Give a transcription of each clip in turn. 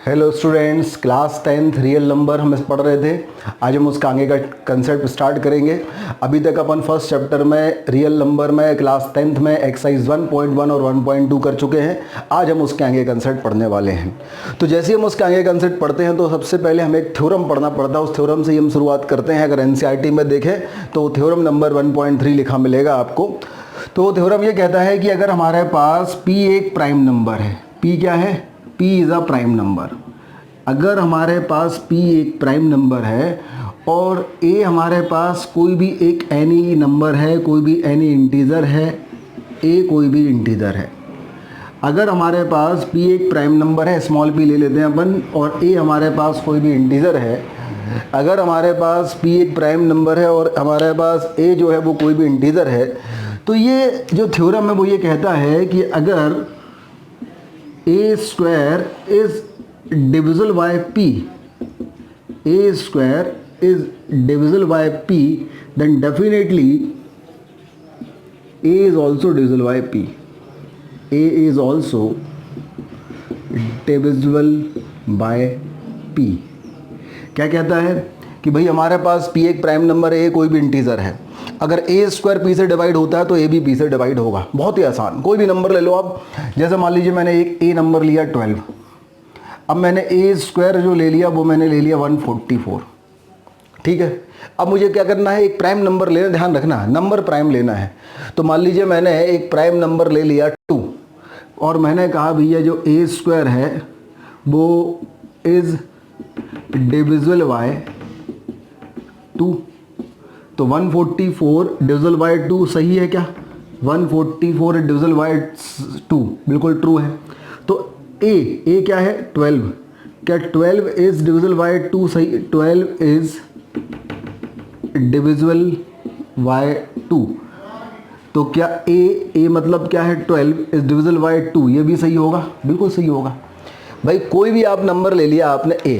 Hello students, class 10th real number हम पढ़ रहे थे। आज हम उसका आगे का कंसेप्ट स्टार्ट करेंगे। अभी तक अपन फर्स्ट चैप्टर में रियल नंबर में क्लास 10th में एक्सरसाइज 1.1 और 1.2 कर चुके हैं। आज हम उसके आगे कंसेप्ट पढ़ने वाले हैं। तो जैसे हम उसके आगे कंसेप्ट पढ़ते हैं तो सबसे पहले हमें एक थ्योरम पढ़ना पड़ता है। उस थ्योरम से ही हम शुरुआत करते हैं। अगर एनसीईआरटी में देखें तो थ्योरम नंबर 1.3 लिखा मिलेगा आपको। तो थ्योरम ये कहता है कि अगर हमारे पास p एक प्राइम नंबर है, p क्या है, p is a prime number. अगर हमारे पास p एक प्राइम नंबर है और a हमारे पास कोई भी एक एनी नंबर है, कोई भी एनी इंटीजर है, a कोई भी इंटीजर है। अगर हमारे पास p एक प्राइम नंबर है, स्मॉल p ले लेते हैं अपन, और a हमारे पास कोई भी इंटीजर है। अगर हमारे पास p एक प्राइम नंबर है और हमारे पास a जो है वो कोई भी इंटीजर है, तो ये जो थ्योरम है वो ये कहता है कि अगर a square is divisible by p, a square is divisible by p, then definitely a is also divisible by p. a is also divisible by p। क्या कहता है कि भाई हमारे पास p एक प्राइम नंबर है, a कोई भी इंटीजर है। अगर a स्क्वायर p से डिवाइड होता है तो a भी p से डिवाइड होगा। बहुत ही आसान, कोई भी नंबर ले लो आप। जैसे मान लीजिए मैंने एक a नंबर लिया 12। अब मैंने a स्क्वायर जो ले लिया वो मैंने ले लिया 144। ठीक है, अब मुझे क्या करना है, एक प्राइम नंबर लेना, ध्यान रखना नंबर प्राइम लेना है। तो मान लीजिए मैंने एक प्राइम नंबर ले लिया 2 और मैंने कहा भैया जो a स्क्वायर है वो इज डिविजिबल बाय 2। तो 144 डिविजिबल बाय 2 सही है क्या? 144 डिविजिबल बाय 2 बिल्कुल ट्रू है। तो a क्या है 12, क्या 12 इज डिविजिबल बाय 2 सही? 12 इज डिविजिबल बाय 2। तो क्या a मतलब क्या है 12 इज डिविजिबल बाय 2, ये भी सही होगा, बिल्कुल सही होगा। भाई कोई भी आप नंबर ले लिया आपने a,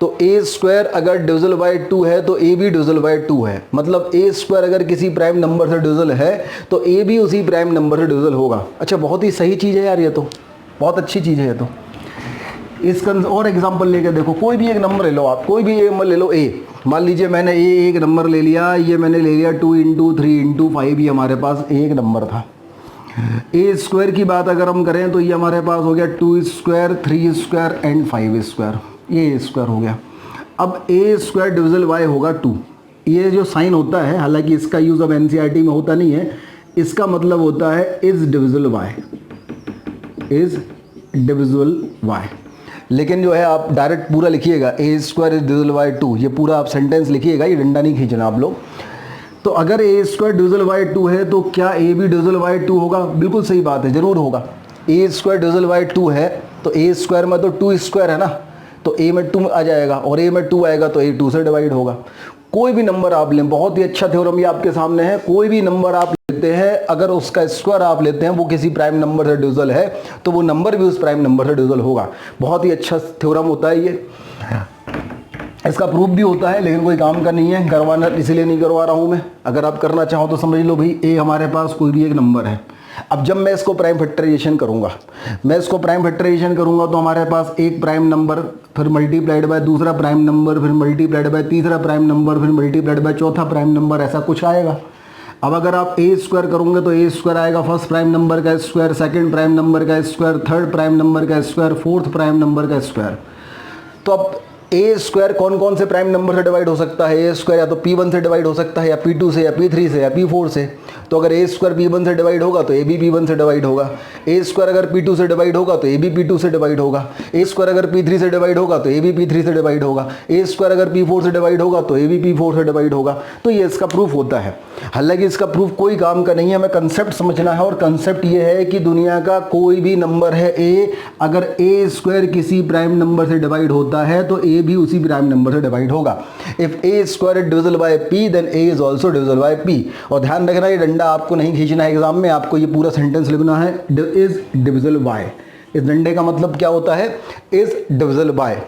तो a स्क्वायर अगर डिविजिबल बाय 2 है तो a भी डिविजिबल बाय 2 है। मतलब a स्क्वायर अगर किसी प्राइम नंबर से डिविजिबल है तो a भी उसी प्राइम नंबर से डिविजिबल होगा। अच्छा, बहुत ही सही चीज़ है यार, ये तो बहुत अच्छी चीज़ है ये तो। इसका और एग्जांपल लेके देखो, कोई भी एक नंबर ले लो आप, कोई भी एक नंबर ले लो a। मान लीजिए मैंने एक नंबर ले लिया, ये मैंने ले लिया 2 × 3 × 5, ये हमारे पास एक नंबर था। a स्क्वायर की बात अगर हम करें तो ये हमारे पास हो गया 2 स्क्वायर 3 स्क्वायर एंड 5 स्क्वायर, ये स्क्वायर हो गया। अब a स्क्वायर डिविजिबल बाय होगा 2। ये जो साइन होता है, हालांकि इसका यूज़ अब एनसीईआरटी में होता नहीं है, इसका मतलब होता है is divisible bye, is divisible bye. लेकिन जो है आप डायरेक्ट पूरा लिखिएगा a square is divisible bye 2, ये पूरा आप सेंटेंस लिखिएगा, ये डंडा नहीं खींचना आप लोग। तो अगर a स्क्वायर डिविजिबल बाय 2 है तो क्या a भी डिविजिबल बाय 2 होगा? बिल्कुल सही बात है, जरूर होगा। a स्क्वायर डिविजिबल बाय 2 है तो a स्क्वायर में तो 2 स्क्वायर है ना, तो a में 2 आ जाएगा और a में 2 आएगा तो a 2 से डिवाइड होगा। कोई भी नंबर आप लें, बहुत ही अच्छा थ्योरम ये आपके सामने है। कोई भी नंबर आप लेते हैं, अगर उसका स्क्वायर आप लेते हैं वो किसी प्राइम नंबर से डिविजिबल है तो वो नंबर भी उस प्राइम नंबर से डिविजिबल होगा। बहुत ही अच्छा थ्योरम होता है ये। इसका प्रूफ भी होता है लेकिन कोई काम का नहीं है, करवाना इसलिए नहीं करवा रहा हूँ मैं। अगर आप करना चाहो तो समझ लो भाई a हमारे पास कोई भी एक नंबर है। अब जब मैं इसको प्राइम फैक्टराइजेशन करूंगा, तो हमारे पास एक प्राइम नंबर, फिर मल्टीप्लाइड बाय दूसरा प्राइम नंबर, फिर मल्टीप्लाइड बाय तीसरा प्राइम नंबर, फिर मल्टीप्लाइड बाय चौथा प्राइम नंबर, ऐसा कुछ आएगा। अब अगर आप a स्क्वायर करोगे तो a स्क्वायर आएगा फर्स्ट प्राइम नंबर का स्क्वायर, सेकंड प्राइम नंबर का स्क्वायर, थर्ड प्राइम नंबर का स्क्वायर, फोर्थ प्राइम नंबर का स्क्वायर। तो अब a स्क्वायर कौन कौन से प्राइम नंबर से डिवाइड हो सकता है? a स्क्वायर या तो p1 से डिवाइड हो सकता है, या p2 से, या p3 से, या p4 से। तो अगर a स्क्वायर p1 से डिवाइड होगा तो a भी p1 से डिवाइड होगा। a स्क्वायर अगर p2 से डिवाइड होगा तो a भी p2 से डिवाइड होगा। a स्क्वायर अगर p3 से डिवाइड होगा तो a भी p3 से डिवाइड होगा। a स्क्वायर अगर p4 से डिवाइड होगा तो a भी p4 से डिवाइड होगा। तो ये इसका प्रूफ होता है। हालांकि इसका प्रूफ कोई काम का नहीं है, हमें कंसेप्ट समझना है। और कंसेप्ट ये है कि दुनिया का कोई भी नंबर है a, अगर a स्क्वायर किसी प्राइम नंबर से डिवाइड होता है तो a भी उसी प्राइम नंबर से डिवाइड होगा। If a square is divisible by p then a is also divisible by p। और ध्यान रखना ये डंडा आपको नहीं खींचना है एग्जाम में, आपको ये पूरा सेंटेंस लिखना है इज डिविजिबल बाय। इस डंडे का मतलब क्या होता है? Is divisible bye.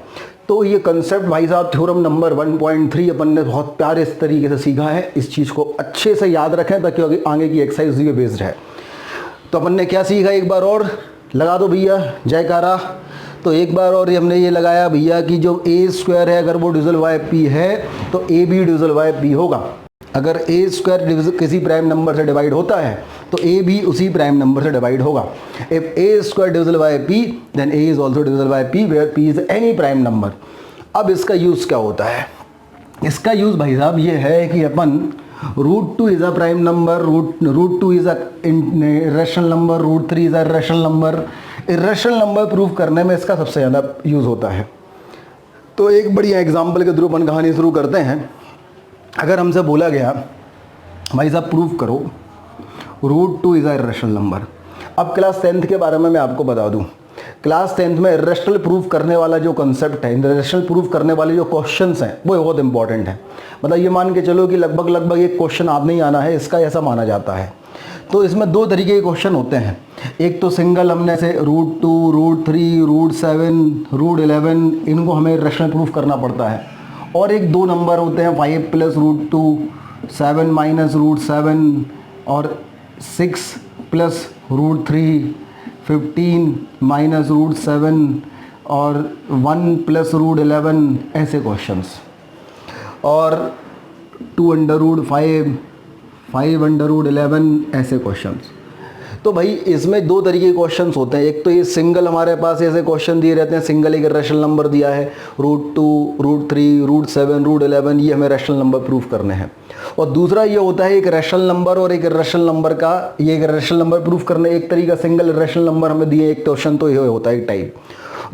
तो ये कंसेप्ट भाई साहब थ्योरम नंबर 1.3 अपन ने बहुत प्यारे इस तरीके से सीखा है। इस चीज़ को अच्छे से याद रखें ताकि आगे की एक्सरसाइज उसी पे बेस्ड है। तो अपन ने क्या सीखा, एक बार और लगा दो भैया जयकारा। तो एक बार और हमने ये लगाया भैया कि जो ए स्क्वायर है अगर वो डिविजल बाय पी है तो ए भी डिविजल बाय पी होगा। अगर ए स्क्वायर किसी प्राइम नंबर से डिवाइड होता है तो ए भी उसी प्राइम नंबर से डिवाइड होगा। If a square divisible by p then a is also divisible by p where p is any prime number. अब इसका यूज़ क्या होता है? इसका यूज़ भाई साहब ये है कि अपन √2 is a prime number, √2 is a irrational number, √3 is a irrational number. Irrational number prove करने में इसका सबसे ज़्यादा यूज़ होता है। तो एक बढ़िया एग्जाम्पल के थ्रू अपन कहानी शुरू करते हैं। अगर हमसे बोला गया भाई साहब प्रूव करो √2 इज़ अ इरेशनल नंबर। अब क्लास 10th के बारे में मैं आपको बता दूं, क्लास 10th में इरेशनल प्रूफ करने वाला जो कॉन्सेप्ट है, इरेशनल प्रूफ करने वाले जो क्वेश्चंस हैं वो बहुत इंपॉर्टेंट है। मतलब ये मान के चलो कि लगभग एक क्वेश्चन आप नहीं आना है इसका, ऐसा माना जाता है। तो इसमें दो तरीके के क्वेश्चन होते हैं। एक तो सिंगल हमने से √2, √3, √7, √11 इनको हमें इरेशनल प्रूफ करना पड़ता है। और एक दो नंबर होते हैं 5 + √2, 7 - √7 और 6 + √3, 15 - √7 और 1 + √11 ऐसे क्वेश्चंस, और 2 √ 5, 5 √ 11 ऐसे क्वेश्चंस। तो भाई इसमें दो तरीके के क्वेश्चंस होते हैं। एक तो ये सिंगल हमारे पास ऐसे क्वेश्चन दिए रहते हैं, सिंगल एक रैशनल नंबर दिया है √2, √3, √7, √11 ये हमें रैशनल नंबर प्रूफ करने हैं। और दूसरा ये होता है एक रैशनल नंबर और एक इरेशनल नंबर का, ये एक रैशनल नंबर प्रूफ करने एक तरीका, सिंगल इरेशनल नंबर हमें दिए एक क्वेश्चन, तो ये होता है एक टाइप।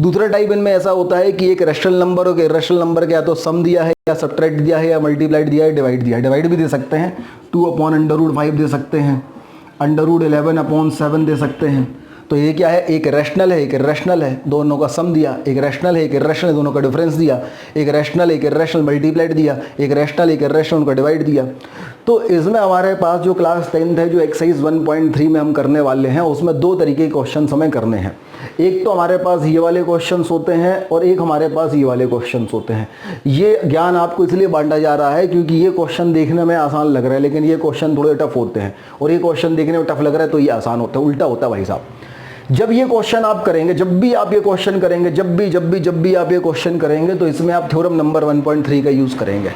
दूसरा टाइप इनमें ऐसा होता है कि एक रैशनल नंबर और एक इरेशनल नंबर का या तो सम दिया है या सब्ट्रैक्ट दिया है या मल्टीप्लाइड दिया है, डिवाइड दिया है। डिवाइड भी दे सकते हैं, 2/√5 दे सकते हैं, √11/7 दे सकते हैं। तो ये क्या है, एक रैशनल है एक इरेशनल है, दोनों का सम दिया। एक रैशनल है एक इरेशनल है, दोनों का डिफरेंस दिया। एक रैशनल एक इरेशनल मल्टीप्लाइड दिया, एक रैशनल एक इरेशनल उनका डिवाइड दिया। तो इसमें हमारे पास जो क्लास 10th है, जो एक्सरसाइज 1.3 में हम करने वाले हैं, उसमें दो तरीके के क्वेश्चन हमें करने हैं। एक तो हमारे पास ये वाले क्वेश्चंस होते हैं और एक हमारे पास ये वाले क्वेश्चंस होते हैं। ये ज्ञान आपको इसलिए बांटा जा रहा है क्योंकि ये क्वेश्चन देखने में आसान लग रहा है लेकिन ये क्वेश्चन थोड़े टफ होते हैं, और ये क्वेश्चन देखने में टफ लग रहा है तो ये आसान होता है। उल्टा होता है भाई साहब। जब ये क्वेश्चन आप करेंगे, जब भी आप ये क्वेश्चन करेंगे, जब भी आप ये क्वेश्चन करेंगे तो इसमें आप थ्योरम नंबर 1.3 का यूज़ करेंगे।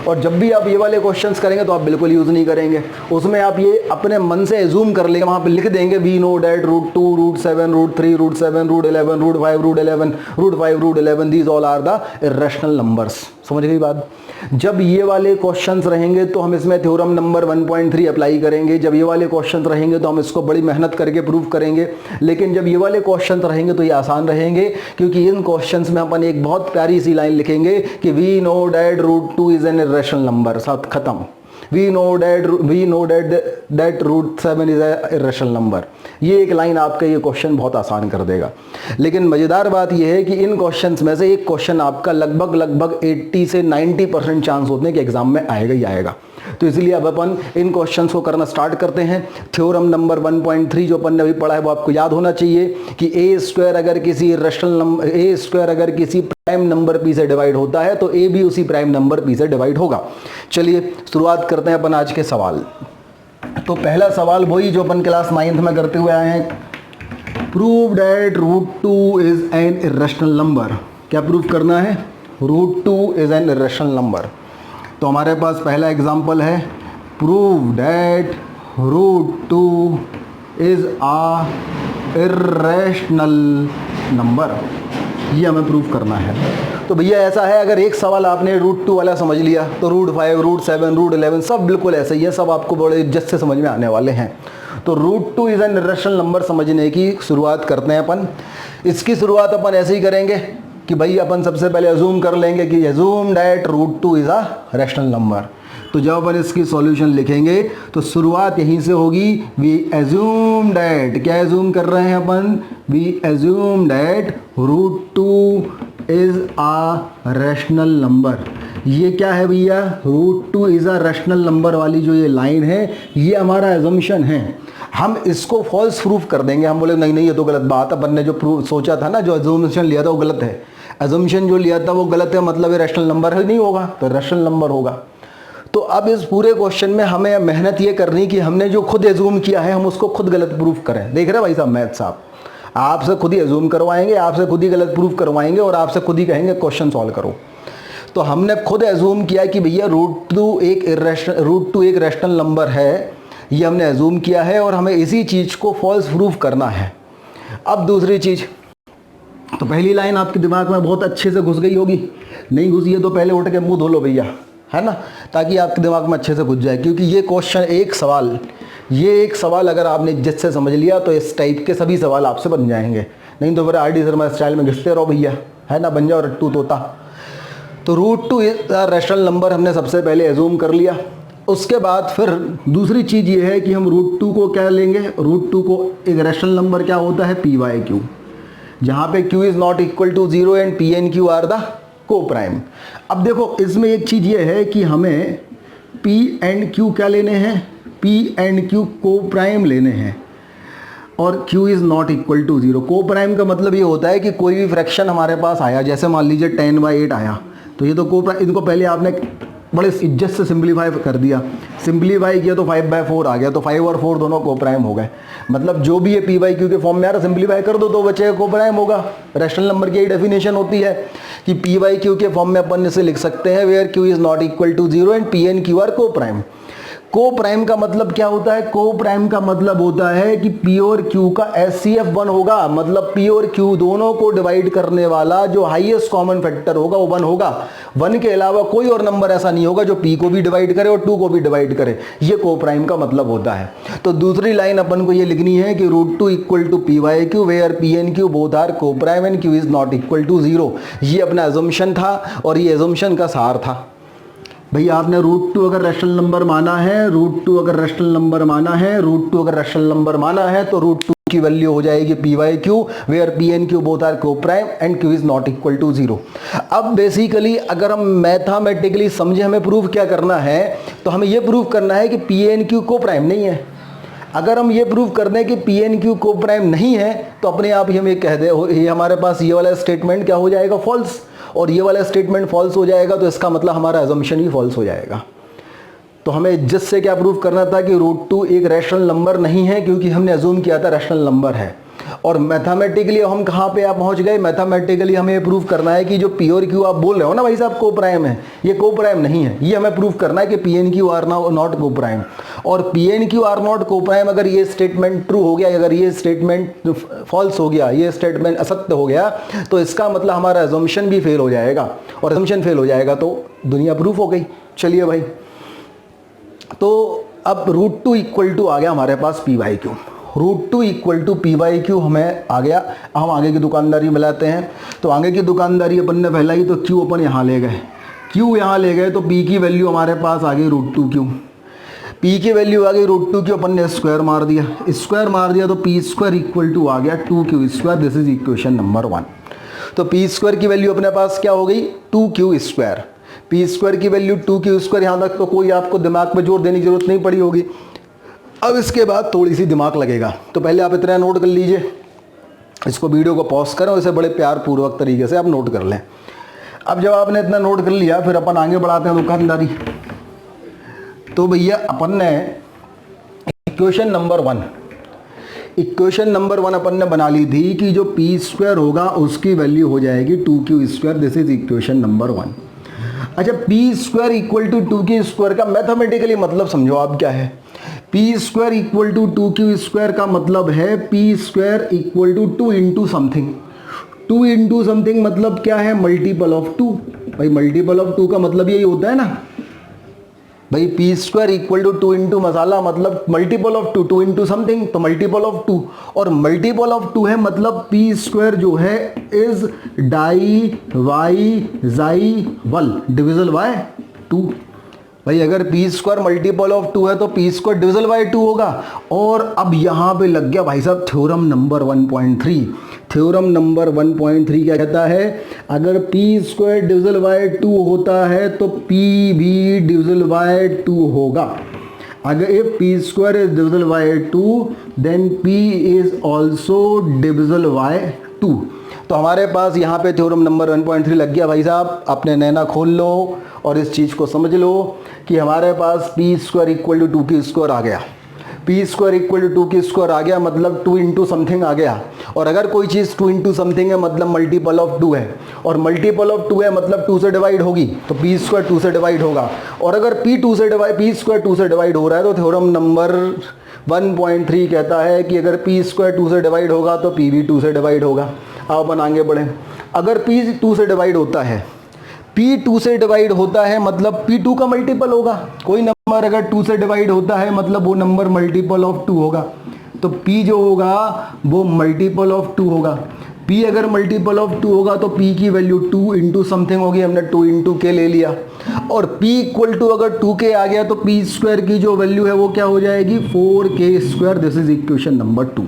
और जब भी आप ये वाले क्वेश्चंस करेंगे तो आप बिल्कुल यूज़ नहीं करेंगे। उसमें आप ये अपने मन से एज्यूम कर लेंगे, वहाँ पे लिख देंगे we know that √2, √7, √3, √7, √11, √5, √11, √5, √11 these all are the irrational numbers. समझ गई बात? जब ये वाले क्वेश्चंस रहेंगे तो हम इसमें थ्योरम नंबर 1.3 अप्लाई करेंगे। जब ये वाले क्वेश्चंस रहेंगे तो हम इसको बड़ी मेहनत करके प्रूव करेंगे। लेकिन जब ये वाले क्वेश्चंस रहेंगे तो ये आसान रहेंगे क्योंकि इन क्वेश्चंस में अपन एक बहुत प्यारी सी लाइन लिखेंगे कि we know that √2 is an irrational number, साथ खत्म। We know that √7 is a irrational number. ये एक लाइन आपका ये क्वेश्चन बहुत आसान कर देगा। लेकिन मज़ेदार बात यह है कि इन क्वेश्चंस में से एक क्वेश्चन आपका लगभग 80 से 90% चांस होते हैं कि एग्जाम में आएगा ही आएगा। तो इसलिए अब अपन इन क्वेश्चंस को करना स्टार्ट करते हैं। थ्योरम नंबर 1.3 जो अपन ने अभी पढ़ा है वो आपको याद होना चाहिए कि ए स्क्वायर अगर किसी रैशनल नंबर, ए स्क्वायर अगर किसी प्राइम नंबर पी से डिवाइड होता है तो ए भी उसी प्राइम नंबर पी से डिवाइड होगा। चलिए शुरुआत करते हैं अपन आज के सवाल। तो पहला सवाल वही जो अपन क्लास 9th में करते हुए आए हैं, prove that √2 is an irrational number. क्या प्रूव करना है? √2 इज एन इरेशनल नंबर। तो हमारे पास पहला एग्जांपल है, prove that √2 is a irrational number. ये हमें प्रूव करना है। तो भैया ऐसा है, अगर एक सवाल आपने √2 वाला समझ लिया तो √5, √7, √11 सब बिल्कुल ऐसे ही है, सब आपको बड़े इज्जत से समझ में आने वाले हैं। तो √2 इज एन इरेशनल नंबर समझने की शुरुआत करते हैं अपन। इसकी शुरुआत अपन ऐसे ही करेंगे कि भाई अपन सबसे पहले अजूम कर लेंगे कि assume that √2 is a rational number. तो जब अपन इसकी सॉल्यूशन लिखेंगे तो शुरुआत यहीं से होगी, वी एज्यूम डैट, क्या एज्यूम कर रहे हैं अपन? We assume that √2 is a rational number. ये क्या है भैया? √2 इज अ रैशनल नंबर वाली जो ये लाइन है ये हमारा एजम्पशन है। हम इसको फॉल्स प्रूफ कर देंगे। हम बोले नहीं ये तो गलत बात है, अपन ने जो सोचा था ना, जो एजम्पशन लिया था वो गलत है। एजम्पशन जो लिया था वो गलत है, मतलब ये रैशनल नंबर ही नहीं होगा तो रैशनल नंबर होगा। तो अब इस पूरे क्वेश्चन में हमें मेहनत ये करनी कि हमने जो खुद एज्यूम किया है हम उसको खुद गलत प्रूफ करें। देख रहे हैं भाई साहब मैथ साहब? आपसे खुद ही एज्यूम करवाएंगे, आपसे खुद ही गलत प्रूफ करवाएंगे और आपसे खुद ही कहेंगे क्वेश्चन सॉल्व करो। तो हमने खुद एज्यूम किया कि भैया √2 एक रैशनल नंबर है, ये हमने एज्यूम किया है और हमें इसी चीज़ को फॉल्स प्रूफ करना है। अब दूसरी चीज़, तो पहली लाइन आपके दिमाग में बहुत अच्छे से घुस गई होगी, नहीं घुसी है तो पहले उठ के मुंह धो लो भैया, है ना, ताकि आपके दिमाग में अच्छे से घुस जाए। क्योंकि ये क्वेश्चन ये एक सवाल अगर आपने जिससे समझ लिया तो इस टाइप के सभी सवाल आपसे बन जाएंगे, नहीं तो फिर RD शर्मा स्टाइल में घिसते रहो भैया, है ना, बन जाओ रट्टू तोता। तो √2 रैशनल नंबर हमने सबसे पहले एज्यूम कर लिया। उसके बाद फिर दूसरी चीज़ ये है कि हम √2 को क्या लेंगे, √2 को एक रैशनल नंबर क्या होता है, p/q, जहाँ पे q is not equal to 0 and p and q are the coprime. अब देखो इसमें एक चीज़ ये है कि हमें p and q क्या लेने हैं, p and q coprime लेने हैं और q is not equal to 0। Coprime का मतलब ये होता है कि कोई भी फ्रैक्शन हमारे पास आया, जैसे मान लीजिए 10/8 आया, तो ये तो को प्राइम, इनको पहले आपने बड़े इज्जत से सिंप्लीफाई कर दिया, सिंप्लीफाई किया तो 5/4 आ गया, तो 5 और 4 दोनों को प्राइम हो गए। मतलब जो भी ये p/q के फॉर्म में आ रहा, सिंप्लीफाई कर दो तो बच्चे को प्राइम होगा। रैशनल नंबर की यही डेफिनेशन होती है कि p/q के फॉर्म में अपन इसे लिख सकते हैं where q is not equal to 0 and p and q are coprime. Coprime का मतलब क्या होता है, को प्राइम का मतलब होता है कि p और q का HCF 1 होगा, मतलब p और q दोनों को डिवाइड करने वाला जो हाईएस्ट कॉमन फैक्टर होगा वो 1 होगा। 1 के अलावा कोई और नंबर ऐसा नहीं होगा जो p को भी डिवाइड करे और 2 को भी डिवाइड करे, ये को प्राइम का मतलब होता है। तो दूसरी लाइन अपन को ये लिखनी है कि √2 equal to p/q where p and q both are coprime and q is not equal to 0। ये अपना एजम्पशन था और ये एजम्पशन का सार था। भैया आपने √2 अगर रैशनल नंबर माना है, √2 अगर रैशनल नंबर माना है, √2 अगर रैशनल नंबर माना है तो √2 की वैल्यू हो जाएगी p/q where p and q both are coprime and q is not equal to 0। अब बेसिकली अगर हम मैथमेटिकली समझे हमें प्रूफ क्या करना है, तो हमें ये प्रूफ करना है कि p and q को प्राइम नहीं है। अगर हम ये प्रूफ कर दें कि p and q को प्राइम नहीं है तो अपने आप ही हम ये कह दे, ये हमारे पास ये वाला स्टेटमेंट क्या हो जाएगा, फॉल्स, और ये वाला स्टेटमेंट फॉल्स हो जाएगा तो इसका मतलब हमारा एजम्पशन ही फॉल्स हो जाएगा। तो हमें जिससे क्या प्रूफ करना था कि √2 एक रैशनल नंबर नहीं है, क्योंकि हमने एज्यूम किया था रैशनल नंबर है। और मैथमेटिकली हम कहाँ पे आप पहुँच गए, मैथमेटिकली हमें ये प्रूफ करना है कि जो p और q आप बोल रहे हो ना भाई साहब को प्राइम है, ये को प्राइम नहीं है। ये हमें प्रूफ करना है कि p and q are not coprime, और p and q are not coprime अगर ये स्टेटमेंट ट्रू हो गया, अगर ये स्टेटमेंट फॉल्स हो गया, ये स्टेटमेंट असत्य हो गया, तो इसका मतलब हमारा एजम्पशन भी फेल हो जाएगा, और एजम्पशन फेल हो जाएगा तो दुनिया प्रूफ हो गई। चलिए भाई, तो अब √2 इक्वल टू आ गया हमारे पास p/q, √2 इक्वल टू p/q हमें आ गया। हम आगे की दुकानदारी मिलाते हैं। तो आगे की दुकानदारी अपन ने फैलाई तो q अपन यहाँ ले गए, q यहाँ ले गए तो p की वैल्यू हमारे पास आ गई √2q, p की वैल्यू आ गई √2q, अपन ने स्क्वायर मार दिया, तो p² इक्वल टू आ गया 2q²। This is equation number 1। तो p² की वैल्यू अपने पास क्या हो गई, 2q²। p² की वैल्यू 2q², यहाँ तक तो कोई आपको दिमाग पे जोर देने की जरूरत नहीं पड़ी होगी। अब इसके बाद थोड़ी सी दिमाग लगेगा, तो पहले आप इतना नोट कर लीजिए, इसको वीडियो को पॉज करें और इसे बड़े प्यार पूर्वक तरीके से आप नोट कर लें। अब जब आपने इतना नोट कर लिया, फिर अपन आगे बढ़ाते हैं दुकानदारी। तो भैया अपन ने इक्वेशन नंबर 1 अपन ने बना ली थी कि जो p² होगा उसकी वैल्यू हो जाएगी 2q²। This is equation number 1। अच्छा, p² इक्वल टू 2q² का मैथमेटिकली मतलब समझो आप क्या है। p² इक्वल टू 2q² का मतलब है p² equal to 2 into something. 2 into something मतलब क्या है, मल्टीपल ऑफ 2। भाई मल्टीपल ऑफ 2 का मतलब यही होता है ना भाई, p² इक्वल टू 2 इंटू मसाला मतलब मल्टीपल ऑफ 2, 2 इंटू समथिंग तो मल्टीपल ऑफ 2, और मल्टीपल ऑफ 2 है मतलब p² जो है इज डाइवाइजाइबल डिविजल बाय 2। भाई अगर p² मल्टीपल ऑफ 2 है तो p² डिविजल बाय 2 होगा। और अब यहाँ पे लग गया भाई साहब थ्योरम नंबर 1.3। थ्योरम नंबर 1.3 क्या कहता है, अगर p² डिविजल बाय 2 होता है तो p भी डिविजल बाय 2 होगा। अगर if p² is divisible by 2 then p is also divisible by 2। तो हमारे पास यहाँ पे थ्योरम नंबर 1.3 लग गया भाई साहब। अपने नैना खोल लो और इस चीज़ को समझ लो कि हमारे पास p² इक्वल टू 2q² आ गया। पी स्क्वायर इक्वल टू 2 की स्क्वायर आ गया, मतलब 2 इंटू समथिंग आ गया। और अगर कोई चीज़ 2 इंटू समथिंग है मतलब मल्टीपल ऑफ 2 है, और मल्टीपल ऑफ 2 है मतलब 2 से डिवाइड होगी, तो पी स्क्वायर 2 से डिवाइड होगा। और अगर पी स्क्वायर 2 से डिवाइड हो रहा है तो थ्योरम नंबर 1.3 कहता है कि अगर पी स्क्वायर 2 से डिवाइड होगा तो पी भी 2 से डिवाइड होगा। आप अपन आगे बढ़ें। अगर पी 2 से डिवाइड होता है, पी 2 से डिवाइड होता है मतलब पी 2 का मल्टीपल होगा। कोई नंबर अगर 2 से डिवाइड होता है मतलब वो नंबर मल्टीपल ऑफ 2 होगा, तो पी जो होगा वो मल्टीपल ऑफ 2 होगा। पी अगर मल्टीपल ऑफ 2 होगा तो पी की वैल्यू 2 इंटू समथिंग होगी, हमने 2 इंटू के ले लिया। और पी इक्वल टू अगर 2k आ गया तो पी स्क्वायर की जो वैल्यू है वो क्या हो जाएगी 4k square. This is equation number 2।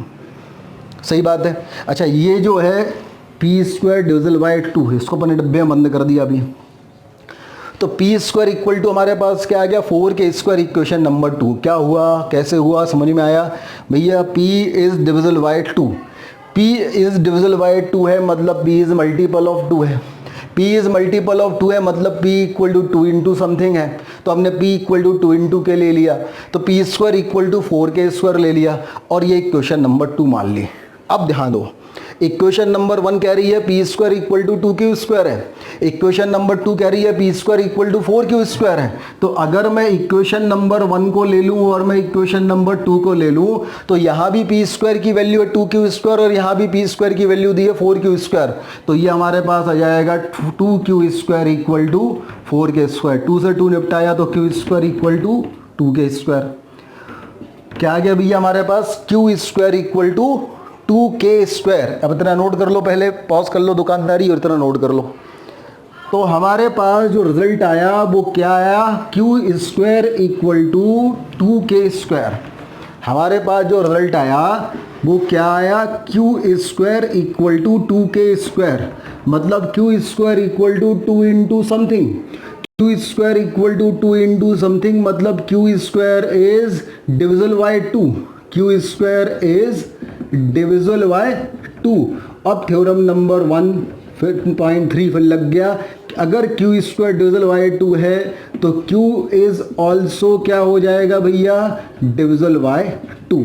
सही बात है। अच्छा, ये जो है पी स्क्वायर डिविजल बाय 2, इसको अपने डब्बे में बंद कर दिया अभी। तो पी स्क्वायर इक्वल टू हमारे पास क्या आ गया 4k स्क्वायर। इक्वेशन नंबर 2 क्या हुआ, कैसे हुआ, समझ में आया भैया। p is divisible by 2, p is divisible by 2 है मतलब p इज मल्टीपल ऑफ 2 है। p इज मल्टीपल ऑफ 2 है मतलब p equal to 2 into something है, तो हमने p इक्वल टू 2 इंटू के ले लिया, तो p square equal to 4k square ले लिया, और ये इक्वेशन नंबर 2 मान ली। अब ध्यान दो, इक्वेशन नंबर 1 कह रही है p square equal to 2q square है, इक्वेशन नंबर 2 कह रही है p square equal to 4q square है। तो अगर मैं इक्वेशन नंबर 1 को ले लूं और मैं इक्वेशन नंबर 2 को ले लूं तो यहाँ भी पी स्क्वायर की वैल्यू है 2q स्क्वायर और यहाँ भी पी स्क्वायर की वैल्यू दी है 4q स्क्वायर, तो ये हमारे पास आ जाएगा 2q square equal to 4k square. 2 से 2 निपटाया तो q square equal to 2k square. क्या आ गया भैया हमारे पास q square equal to 2k square. अब इतना नोट कर लो, पहले पॉज कर लो दुकानदारी और इतना नोट कर लो। तो हमारे पास जो रिजल्ट आया वो क्या आया, q square equal to 2k square. हमारे पास जो रिजल्ट आया वो क्या आया, q square equal to 2k square, मतलब q square equal to 2 into something, q square equal to 2 into something मतलब q square is divisible by 2, q square is divisible by 2। अब थ्योरम नंबर 1.3 फिर लग गया, अगर q स्क्वायर डिविजल बाय 2 है तो q is also क्या हो जाएगा भैया, डिविजल बाय 2।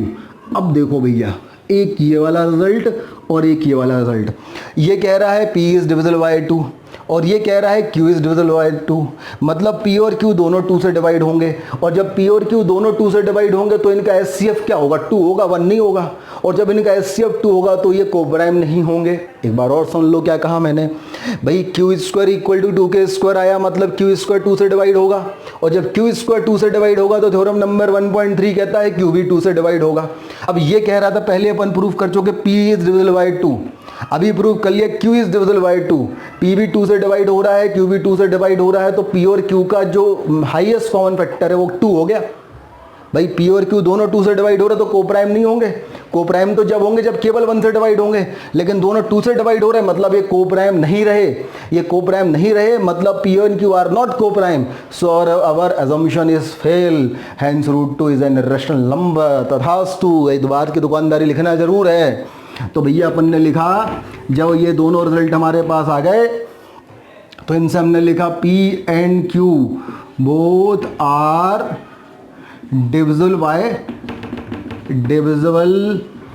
अब देखो भैया, एक ये वाला रिजल्ट और एक ये वाला रिजल्ट, ये कह रहा है p इज डिविजल बाय 2 और ये कह रहा है q इज डिविजल बाय 2, मतलब p और q दोनों 2 से डिवाइड होंगे, और जब p और q दोनों 2 से डिवाइड होंगे तो इनका HCF क्या होगा, 2 होगा, 1 नहीं होगा। और जब इनका HCF 2 होगा तो ये कोप्राइम नहीं होंगे। एक बार और सुन लो क्या कहा मैंने भाई, q square equal to 2k square आया मतलब q स्क्वायर 2 से डिवाइड होगा, और जब q स्क्वायर 2 से डिवाइड होगा तो थ्योरम नंबर 1.3 कहता है q भी 2 से डिवाइड होगा। अब ये कह रहा था पहले अपन प्रूफ कर चुके p इज डिविजल बाय 2, अभी प्रूव कर लिया q is divisible by 2, p भी 2 से डिवाइड हो रहा है, q भी 2 से डिवाइड हो रहा है, तो p और q का जो हाईएस्ट कॉमन फैक्टर है वो 2 हो गया। भाई p और q दोनों 2 से डिवाइड हो रहे तो कोप्राइम नहीं होंगे, कोप्राइम तो जब होंगे जब केवल 1 से डिवाइड होंगे, लेकिन दोनों 2 से डिवाइड हो रहे हैं मतलब ये कोप्राइम नहीं रहे, ये कोप्राइम नहीं रहे मतलब p और q are not coprime, so our assumption is fail, hence root 2 is an irrational number. तथास्तु, एक बार की दुकानदारी लिखना जरूर है। तो भैया अपन ने लिखा, जब ये दोनों रिजल्ट हमारे पास आ गए तो इनसे हमने लिखा p and q both are divisible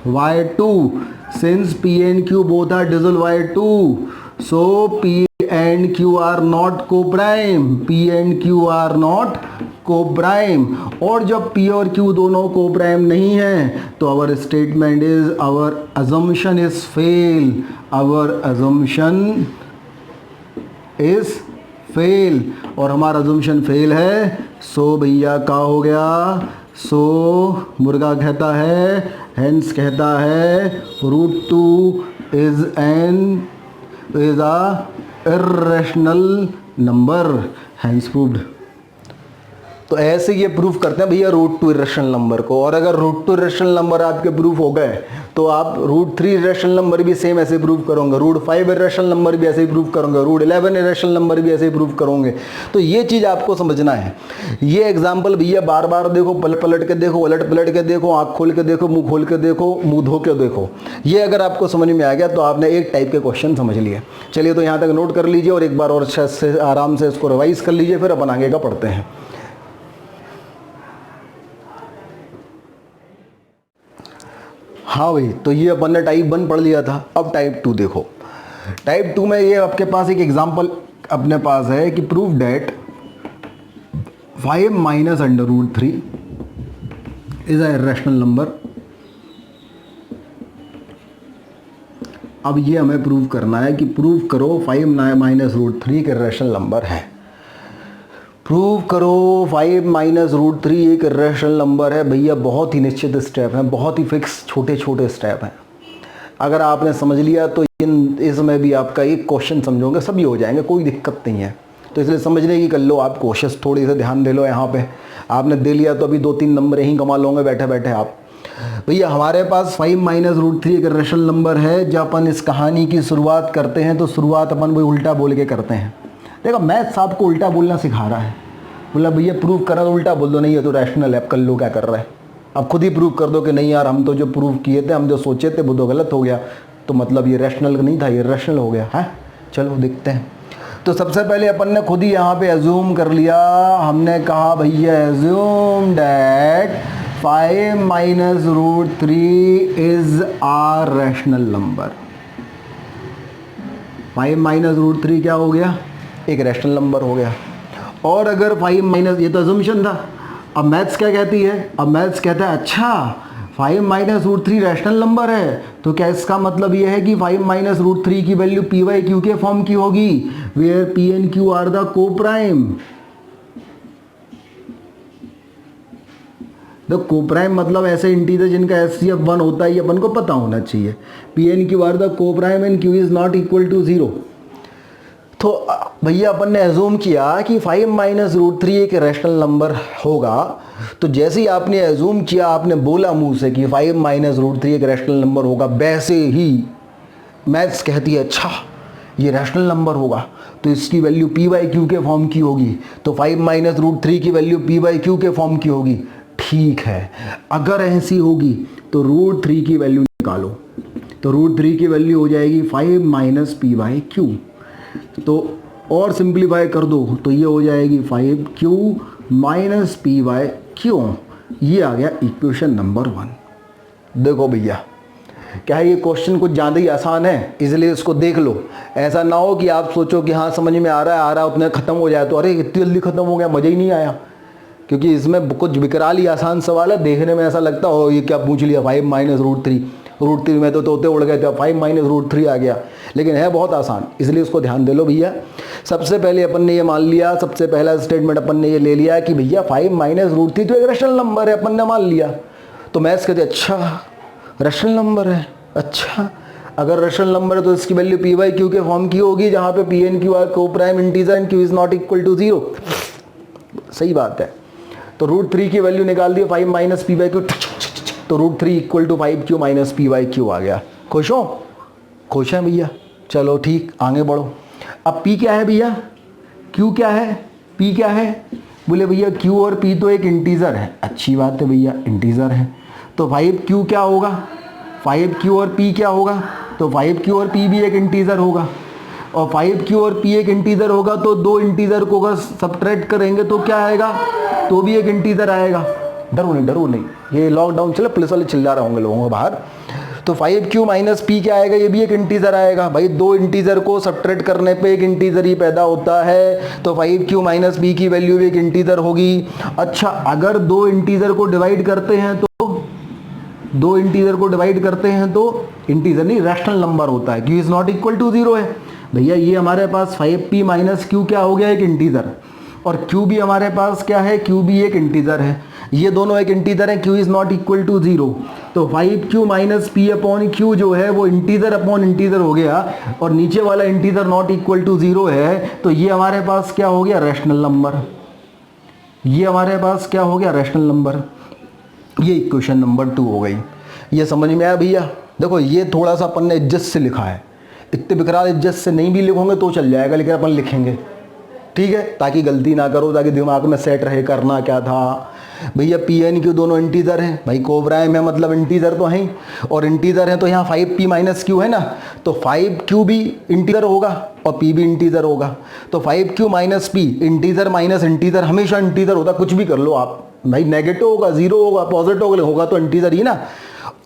by 2, since p and q both are divisible by 2, so p and q are not co-prime, p and q are not co-prime। और जब p और q दोनों co-prime नहीं है तो our statement is, our assumption is fail, our assumption is fail, और हमारा assumption fail है, सो भैया क्या हो गया, सो मुर्गा कहता है, हेंस कहता है root 2 is a irrational number, hence proved. तो ऐसे ये प्रूफ करते हैं भैया रूट 2 इरेशनल नंबर को, और अगर रूट 2 इरेशनल नंबर आपके प्रूफ हो गए तो आप रूट 3 इरेशनल नंबर भी सेम ऐसे प्रूफ करोगे, रूट 5 इरेशनल नंबर भी ऐसे ही प्रूफ करोगे, रूट 11 इरेशनल नंबर भी ऐसे ही प्रूफ करोगे। तो ये चीज़ आपको समझना है। ये एग्जाम्पल भैया बार बार देखो, पलट के देखो, उलट पलट के देखो, आँख खोल के देखो, मुँह खोल के देखो, मुँह धो के देखो। ये अगर आपको समझ में आ गया तो आपने एक टाइप के क्वेश्चन समझ लिए। चलिए तो यहाँ तक नोट कर लीजिए और एक बार और से आराम से इसको रिवाइज कर लीजिए, फिर अपन आगे का पढ़ते हैं। हाँ भाई, तो ये अपन ने टाइप 1 पढ़ लिया था। अब टाइप 2 देखो। टाइप 2 में ये आपके पास एक एग्जांपल अपने पास है कि prove that 5 minus under root 3 is a irrational number. अब ये हमें प्रूव करना है कि प्रूव करो 5 माइनस रूट 3 एक इर्रेशनल नंबर है। प्रूव करो 5 माइनस रूट 3 एक इर्रेशनल नंबर है। भैया बहुत ही निश्चित स्टेप हैं, बहुत ही फिक्स छोटे छोटे स्टेप हैं। अगर आपने समझ लिया तो इसमें भी आपका एक क्वेश्चन समझोगे सभी हो जाएंगे, कोई दिक्कत नहीं है। तो इसलिए समझने की कर लो आप कोशिश, थोड़ी सा ध्यान दे लो। यहाँ पे आपने दे लिया तो अभी 2-3 नंबर यहीं कमा लोगे बैठे बैठे आप। भैया हमारे पास 5 माइनस रूट 3 एक रेशनल नंबर है। जब अपन इस कहानी की शुरुआत करते हैं तो शुरुआत अपन वही उल्टा बोल के करते हैं। देखो मैथ्स आपको उल्टा बोलना सिखा रहा है। बोला भैया प्रूव करा तो उल्टा बोल दो, नहीं है तो रैशनल है, कर लो क्या कर रहा है। अब खुद ही प्रूव कर दो कि नहीं यार हम तो जो प्रूव किए थे, हम जो सोचे थे वो तो गलत हो गया, तो मतलब ये रैशनल नहीं था, ये रैशनल हो गया है। चलो देखते हैं। तो सबसे पहले अपन ने खुद ही यहाँ पे एज्यूम कर लिया। हमने कहा भैया assume that 5 minus root 3 is a rational number. 5 minus root 3 क्या हो गया, एक रैशनल नंबर हो गया। और अगर 5 माइनस, ये तो अजम्पशन था। अब मैथ्स क्या कहती है, अब मैथ्स कहता है अच्छा 5 माइनस रूट 3 रैशनल नंबर है, तो क्या इसका मतलब ये है कि 5 माइनस रूट 3 की वैल्यू पी वाई क्यू के फॉर्म की होगी, where p and q are the coprime. तो को प्राइम मतलब ऐसे इंटीजर जिनका एचसीएफ 1 होता है, ये अपन को पता होना चाहिए। P and Q are the coprime and Q is not equal to 0। तो भैया अपन ने एज्यूम किया कि 5 माइनस रूट 3 एक रैशनल नंबर होगा। तो जैसे ही आपने एज्यूम किया, आपने बोला मुंह से कि 5 माइनस रूट 3 एक रैशनल नंबर होगा, वैसे ही मैथ्स कहती है अच्छा ये रैशनल नंबर होगा तो इसकी वैल्यू पी बाई क्यू के फॉर्म की होगी। तो 5 माइनस रूट 3 की वैल्यू पी बाई क्यू के फॉर्म की होगी। ठीक है, अगर ऐसी होगी तो रूट 3 की वैल्यू निकालो। तो रूट 3 की वैल्यू हो जाएगी 5 माइनस पी बाई क्यू। तो और सिंप्लीफाई कर दो तो ये हो जाएगी 5q minus P by Q. ये आ गया इक्वेशन नंबर 1। देखो भैया क्या है, ये क्वेश्चन कुछ ज़्यादा ही आसान है, इसलिए इसको देख लो। ऐसा ना हो कि आप सोचो कि हाँ समझ में आ रहा है उतना ख़त्म हो जाए तो अरे इतनी जल्दी ख़त्म हो गया, मज़ा ही नहीं आया। क्योंकि इसमें कुछ विकराल ही आसान सवाल है, देखने में ऐसा लगता हो ये क्या पूछ लिया 5 माइनस रूट 3, रूट 3 में तो तोते उड़ गए थे, 5 माइनस रूट 3 आ गया। लेकिन है बहुत आसान, इसलिए उसको ध्यान दे लो भैया। सबसे पहले अपन ने ये मान लिया, सबसे पहला स्टेटमेंट अपन ने ये ले लिया कि भैया 5 माइनस रूट 3 तो एक रैशनल नंबर है, अपन ने मान लिया। तो मैथ्स कहते अच्छा रैशनल नंबर है, अच्छा अगर रैशनल नंबर है तो इसकी वैल्यू पी बाई क्यू के फॉर्म की होगी, जहाँ पे p and Q are coprime integer and Q is not equal to 0। सही बात है। तो रूट 3 की वैल्यू निकाल दी 5 माइनस पी बाई क्यू, तो root 3 equal to 5q minus P by Q आ गया। खुश हो? खुश हैं भैया? चलो ठीक, आगे बढ़ो। अब p क्या है भैया, q क्या है, p क्या है? बोले भैया q और p तो एक इंटीजर है। अच्छी बात है भैया, इंटीजर है तो 5q क्या होगा, 5q और p क्या होगा, तो 5q और p भी एक इंटीजर होगा। और 5q और p एक इंटीजर होगा तो दो इंटीजर को अगर सब्ट्रैक्ट करेंगे तो क्या आएगा, तो भी एक इंटीजर आएगा। डरो नहीं, ये लॉकडाउन चले, पुलिस वाले चिल्ला रहे होंगे लोगों के बाहर। तो 5q माइनस पी क्या आएगा, ये भी एक इंटीजर आएगा। भाई दो इंटीजर को सब्ट्रैक्ट करने पे एक इंटीजर ही पैदा होता है, तो 5q माइनस पी की वैल्यू भी एक इंटीजर होगी। अच्छा अगर दो इंटीजर को डिवाइड करते हैं तो इंटीजर नहीं रैशनल नंबर होता है, q is not equal to 0 है। भैया ये हमारे पास 5p माइनस q क्या हो गया, एक इंटीजर, और q भी हमारे पास क्या है, q भी एक इंटीजर है। ये दोनों एक इंटीजर है, q is not equal to 0। तो 5q minus P upon q जो है वो इंटीजर अपॉन इंटीजर हो गया, और नीचे वाला इंटीजर नॉट इक्वल टू 0 है। तो ये हमारे पास क्या हो गया, रैशनल नंबर। ये हमारे पास क्या हो गया, रैशनल नंबर। ये इक्वेशन नंबर 2 हो गई। ये समझ में आया भैया? देखो ये थोड़ा सा अपन ने इज्जत से लिखा है, इतने विकराल इज्जत से नहीं भी लिखोगे तो चल जाएगा, लेकिन अपन लिखेंगे ठीक है, ताकि गलती ना करो, ताकि दिमाग में सेट रहे करना क्या था। भैया पी एन क्यू दोनों इंटीजर हैं, भाई को प्राइम है मतलब इंटीजर तो हैं, और इंटीजर हैं तो यहाँ 5p माइनस क्यू है ना, तो 5q भी इंटीजर होगा और p भी इंटीजर होगा। तो 5q minus p, integer minus integer हमेशा इंटीजर होता, कुछ भी कर लो आप, भाई नेगेटिव होगा, जीरो होगा, पॉजिटिव होगा तो इंटीजर ही ना।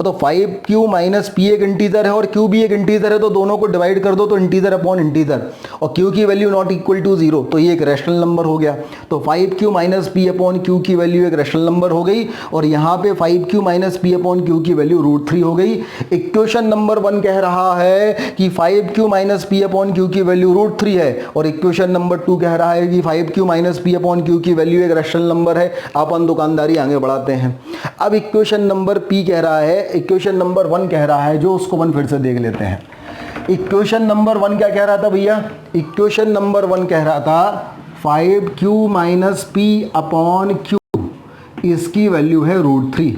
तो 5q माइनस p एक इंटीजर है और q भी एक इंटीजर है, तो दोनों को डिवाइड कर दो तो इंटीजर अपॉन इंटीजर, और q की वैल्यू नॉट इक्वल टू 0, तो ये एक रैशनल नंबर हो गया। तो 5q minus p upon q की वैल्यू एक रैशनल नंबर हो गई, और यहाँ पे 5q minus p upon q की वैल्यू √3 हो गई। इक्वेशन नंबर 1 कह रहा है कि 5q minus p upon q की वैल्यू √3 है, और इक्वेशन नंबर 2 कह रहा है कि 5q minus p upon q की वैल्यू एक रैशनल नंबर है। अपन दुकानदारी आगे बढ़ाते हैं। अब इक्वेशन नंबर p कह रहा है, इक्वेशन नंबर 1 कह रहा है, जो उसको 1 फिर से देख लेते हैं। इक्वेशन नंबर 1 क्या कह रहा था भैया? इक्वेशन नंबर 1 कह रहा था 5q minus p upon q, इसकी वैल्यू है √3।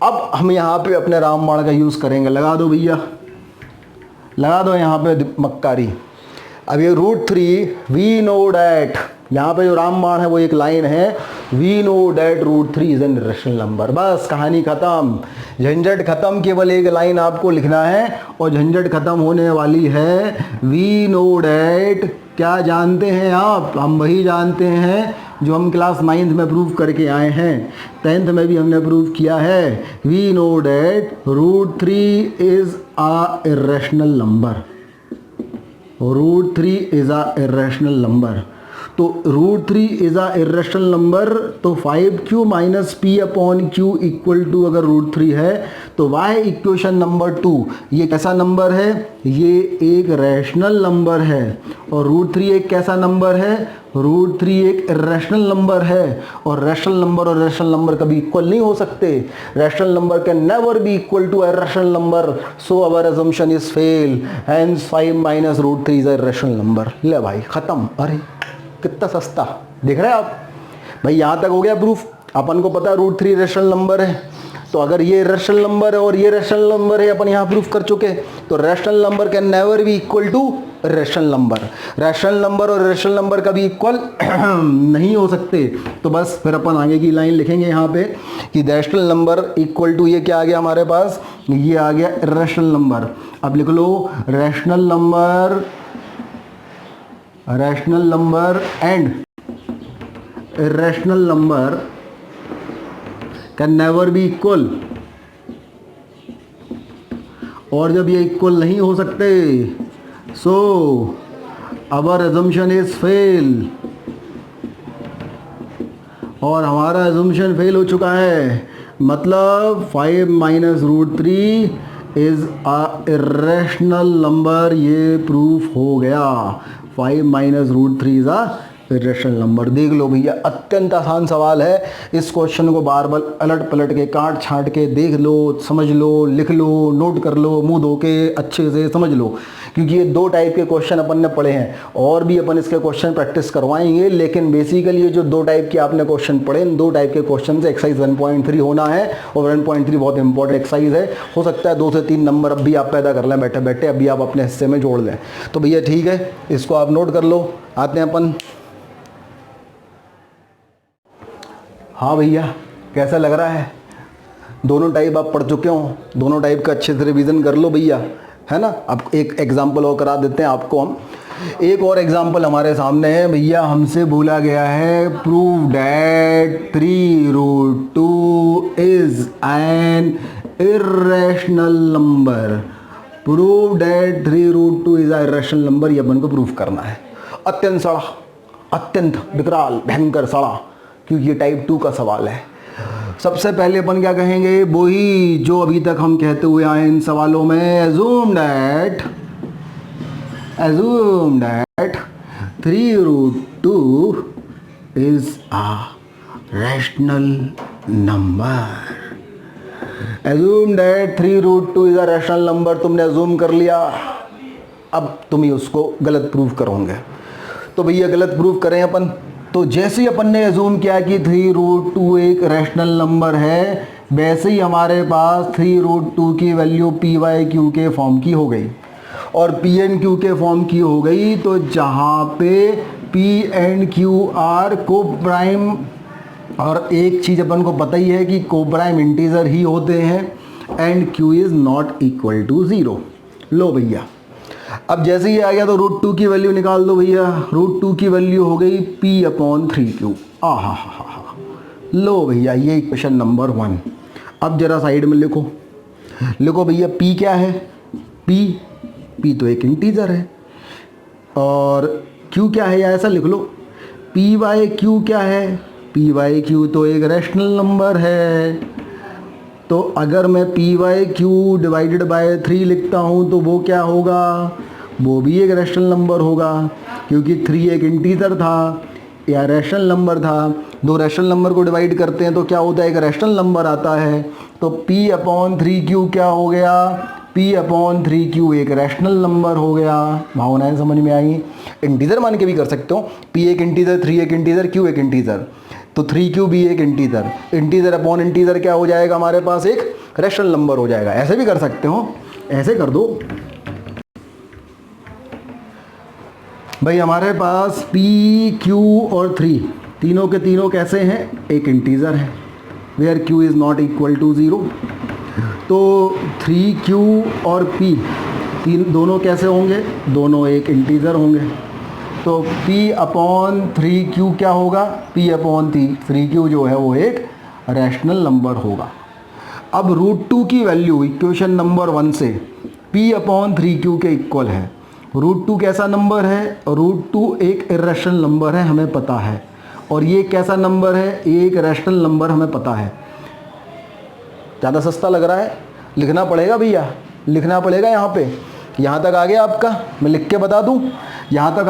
अब हम यहाँ पे अपने रामबाण का यूज़ करेंगे, लगा दो भैया, लगा दो यहाँ पे मक्कारी। अब ये √3 वी नो डैट, यहाँ पे जो रामबाण है वो एक लाइन है, we know that √3 is an rational number. बस कहानी ख़त्म, झंझट ख़त्म, केवल एक लाइन आपको लिखना है और झंझट ख़त्म होने वाली है। वी नो डैट, क्या जानते हैं आप? हम वही जानते हैं जो हम क्लास 9th में प्रूव करके आए हैं, 10th में भी हमने प्रूव किया है। We know that √3 is a irrational number, √3 is a irrational number. तो √3 इज़ अ इरेशनल नंबर, तो 5q minus p upon q equal to अगर √3 है तो y इक्वेशन नंबर 2 ये कैसा नंबर है? ये एक रैशनल नंबर है। और √3 एक कैसा नंबर है? √3 एक इरेशनल नंबर है, और रैशनल नंबर कभी इक्वल नहीं हो सकते। Rational number can never be equal to irrational number, so our assumption is fail, hence 5 minus √3 is a irrational number. ले भाई खत्म। अरे कितना सस्ता, देख रहे हैं आप भाई? यहाँ तक हो गया प्रूफ। अपन को पता है √3 रैशनल नंबर है, तो अगर ये रैशनल नंबर है और ये रैशनल नंबर है, अपन यहाँ प्रूफ कर चुके। तो rational number can never be equal to rational number. Rational number और रैशनल नंबर कभी इक्वल नहीं हो सकते। तो बस फिर अपन आगे की लाइन लिखेंगे यहाँ पे कि रैशनल नंबर इक्वल टू, ये क्या आ गया हमारे पास? ये आ गया रैशनल नंबर। अब लिख लो rational number and irrational number can never be equal, और जब ये इक्वल नहीं हो सकते सो our assumption is fail, और हमारा assumption फेल हो चुका है। मतलब 5 minus √3 is a irrational number, ये प्रूफ हो गया। 5 minus √3 is a irrational number. देख लो भैया, अत्यंत आसान सवाल है। इस क्वेश्चन को बार बार अलट पलट के काट छाट के देख लो, समझ लो, लिख लो, नोट कर लो, मुंह धो के अच्छे से समझ लो, क्योंकि ये 2 टाइप के क्वेश्चन अपन ने पढ़े हैं, और भी अपन इसके क्वेश्चन प्रैक्टिस करवाएंगे। लेकिन बेसिकली ये जो 2 टाइप के आपने क्वेश्चन पढ़े, इन 2 टाइप के क्वेश्चन से एक्सरसाइज 1.3 होना है, और 1.3 बहुत इंपॉर्टेंट एक्सरसाइज है। हो सकता है 2 से 3 नंबर अब भी आप पैदा कर लें बैठे बैठे, अभी आप अपने हिस्से में जोड़ लें। तो भैया ठीक है, इसको आप नोट कर लो। आते हैं अपन। हाँ भैया, कैसा लग रहा है? दोनों टाइप आप पढ़ चुके हो, दोनों टाइप का अच्छे से रिवीजन कर लो भैया, है ना। अब एक एग्जांपल और करा देते हैं आपको हम। एक और एग्जांपल हमारे सामने है भैया, हमसे बोला गया है prove that 3√2 is an irrational number. Prove that 3√2 is a irrational number, ये अपन को प्रूफ करना है। अत्यंत सड़ा, अत्यंत विकराल, भयंकर सड़ा, क्योंकि ये टाइप 2 का सवाल है। सबसे पहले अपन क्या कहेंगे? वही जो अभी तक हम कहते हुए आए इन सवालों में, assume that 3√2 is a rational number। assume that 3√2 is a rational number, तुमने assume कर लिया, अब तुम ही उसको गलत प्रूफ करोगे। तो भैया गलत प्रूफ करें अपन, तो जैसे ही अपन ने एज्यूम किया कि 3√2 एक रैशनल नंबर है, वैसे ही हमारे पास 3√2 की वैल्यू p/q के फॉर्म की हो गई, और p एंड q के फॉर्म की हो गई। तो जहाँ पे p and q are coprime, और एक चीज़ अपन को पता ही है कि को प्राइम इंटीजर ही होते हैं, and q is not equal to 0। लो भैया, अब जैसे ही आ गया तो √2 की वैल्यू निकाल दो भैया। √2 की वैल्यू हो गई p/3q। लो भैया, ये इक्वेशन नंबर 1। अब जरा साइड में लिखो, लिखो भैया p क्या है, p तो एक इंटीजर है, और q क्या है, या ऐसा लिख लो p बाई q क्या है, p बाई q तो एक रैशनल नंबर है। तो अगर मैं p by q divided by 3 लिखता हूँ तो वो क्या होगा, वो भी एक रैशनल नंबर होगा, क्योंकि 3 एक इंटीजर था या रैशनल नंबर था। दो रैशनल नंबर को डिवाइड करते हैं तो क्या होता है, एक रैशनल नंबर आता है। तो p/3q क्या हो गया, p/3q एक रैशनल नंबर हो गया। भावनाएं समझ में आई। इंटीजर मान के भी कर सकते हो, p एक इंटीजर, 3 एक इंटीजर, q एक इंटीजर, तो 3q भी एक इंटीजर, इंटीजर अपॉन इंटीजर क्या हो जाएगा हमारे पास, एक रैशनल नंबर हो जाएगा। ऐसे भी कर सकते हो, ऐसे कर दो भाई। हमारे पास p, q और 3 तीनों के तीनों कैसे हैं, एक इंटीजर है, where q is not equal to 0। तो 3q और p दोनों कैसे होंगे, दोनों एक इंटीजर होंगे। तो p/3q क्या होगा, p/3q जो है वो एक रैशनल नंबर होगा। अब √2 की वैल्यू इक्वेशन नंबर 1 से p/3q के इक्वल है। √2 कैसा नंबर है, √2 एक इरेशनल नंबर है, हमें पता है। और ये कैसा नंबर है, एक रैशनल नंबर हमें पता है। ज़्यादा सस्ता लग रहा है, लिखना पड़ेगा भैया, लिखना पड़ेगा। यहाँ तक आ गया आपका, मैं लिख के बता दूँ। यहाँ तक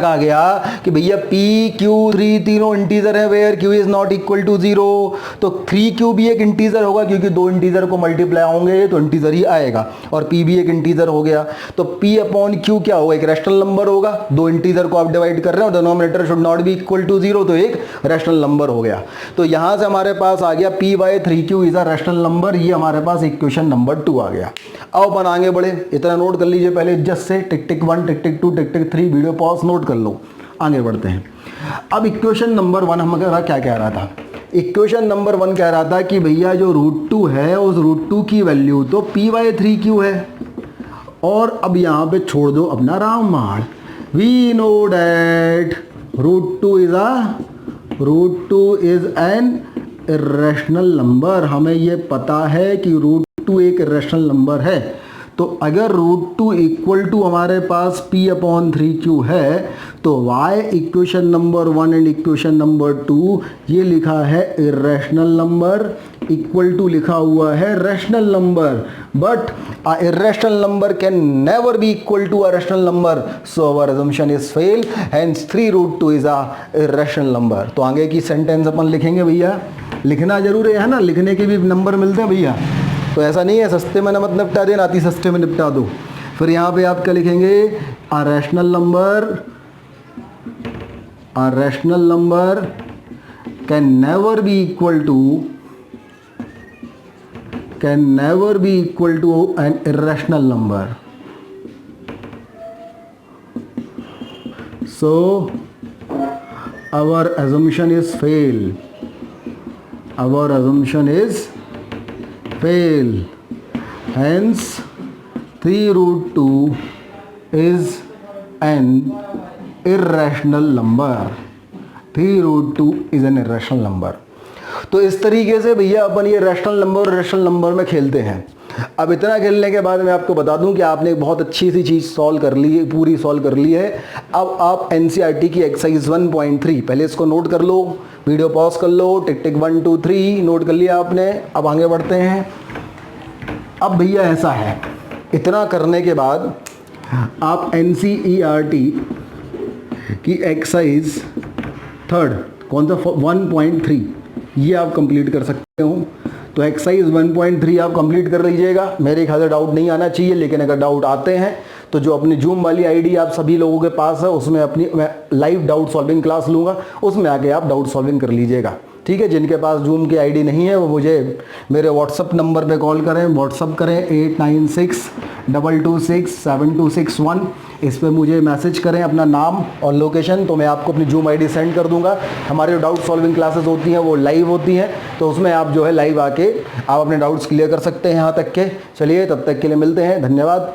आ गया कि भैया p, q, 3 तीनों इंटीजर है, where q is not equal to 0। तो 3q भी एक इंटीजर होगा, क्योंकि दो इंटीजर को मल्टीप्लाई होंगे तो इंटीजर ही आएगा, और p भी एक इंटीजर हो गया। तो p/q क्या होगा, एक रैशनल नंबर होगा। दो इंटीजर को आप डिवाइड कर रहे हो, denominator should not be equal to 0, तो एक रैशनल नंबर हो गया। तो यहाँ से हमारे पास आ गया p/3q is a rational number. ये हमारे पास इक्वेशन नंबर 2 आ गया। अब अपन आगे बढ़े, इतना नोट कर लीजिए पहले जस्ट से, टिक टिक 1, टिक टिक 2, टिक टिक 3, वीडियो पॉज नोट कर लो। आगे बढ़ते हैं। अब इक्वेशन नंबर 1 हमारा क्या कह रहा था, इक्वेशन नंबर 1 कह रहा था कि भैया जो √2 है उस √2 की वैल्यू तो p/3q है। और अब यहाँ पे छोड़ दो अपना रामबाण। We know that √2 is an irrational number. हमें ये पता है कि √2 एक इरेशनल नंबर है। तो अगर √2 इक्वल टू हमारे पास p/3q है, तो y equation number 1 and equation number 2 ये लिखा है इरेशनल नंबर, इक्वल टू लिखा हुआ है rational number. But a irrational number can never be equal to a rational number, so our assumption is fail, hence 3√2 is a irrational number। तो आगे की sentence अपन लिखेंगे भैया, लिखना जरूर है ना, लिखने के भी नंबर मिलते हैं भैया। तो ऐसा नहीं है सस्ते में मत निपटा देना, अति सस्ते में निपटा दो। फिर यहाँ पे आप क्या लिखेंगे, a rational number can never be equal to an irrational number, so our assumption is fail, hence 3√2 is an irrational number, 3√2 is an irrational number। तो इस तरीके से भैया अपन ये रैशनल नंबर और रैशनल नंबर में खेलते हैं। अब इतना खेलने के बाद मैं आपको बता दूं कि आपने एक बहुत अच्छी सी चीज़ सॉल्व कर ली है, पूरी सॉल्व कर ली है। अब आप एनसीईआरटी की एक्सरसाइज 1.3 पहले इसको नोट कर लो, वीडियो पॉज कर लो, टिक टिक 1 2 3 नोट कर लिया आपने। अब आगे बढ़ते हैं। अब भैया ऐसा है, इतना करने के बाद आप एनसीईआरटी की एक्सरसाइज 3 कौन सा 1.3 ये आप कंप्लीट कर सकते हो। तो एक्सरसाइज 1.3 आप कंप्लीट कर लीजिएगा। मेरे ख्याल से डाउट नहीं आना चाहिए, लेकिन अगर डाउट आते हैं तो जो अपनी जूम वाली आईडी आप सभी लोगों के पास है, उसमें अपनी मैं लाइव डाउट सॉल्विंग क्लास लूँगा, उसमें आके आप डाउट सॉल्विंग कर लीजिएगा। ठीक है, जिनके पास जूम की आईडी नहीं है वो मुझे मेरे व्हाट्सअप नंबर पे कॉल करें, व्हाट्सअप करें 8962267261। इस पर मुझे मैसेज करें अपना नाम और लोकेशन, तो मैं आपको अपनी जूम आईडी सेंड कर दूंगा। हमारे जो डाउट सॉल्विंग क्लासेस होती हैं वो लाइव होती हैं, तो उसमें आप जो है लाइव आके आप अपने डाउट्स क्लियर कर सकते हैं यहाँ तक के। चलिए तब तक के लिए मिलते हैं, धन्यवाद।